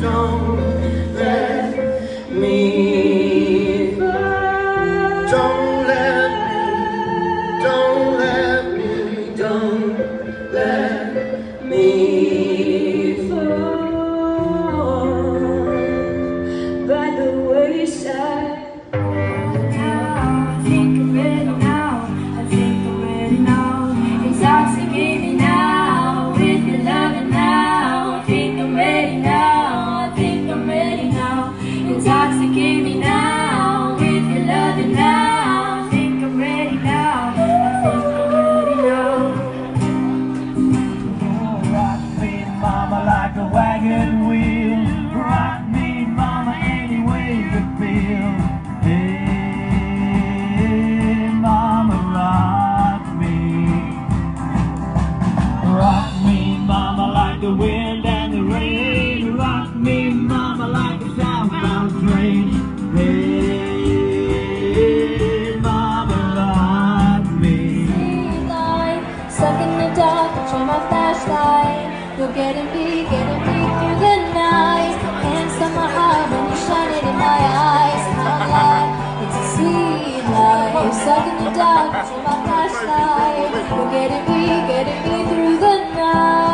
don't let me fall. Don't let me, don't let me fall by the wayside. Intoxicate me now with your loving now. I think I'm ready now. I think I'm ready now. Rock me, mama, like a wagon wheel. Rock me, mama, any way you feel. Hey, mama, rock me. Rock me, mama, like the wind and the rain. Rock me, mama, like a southbound train. Hey, mama, rock me. Street light, stuck in the dark, I turn my flashlight. You're getting me through the night. Hands on my heart when you shine it in my eyes. I'm like, it's a sweet life. Stuck in the dark, I turn my flashlight. You're getting me through the night.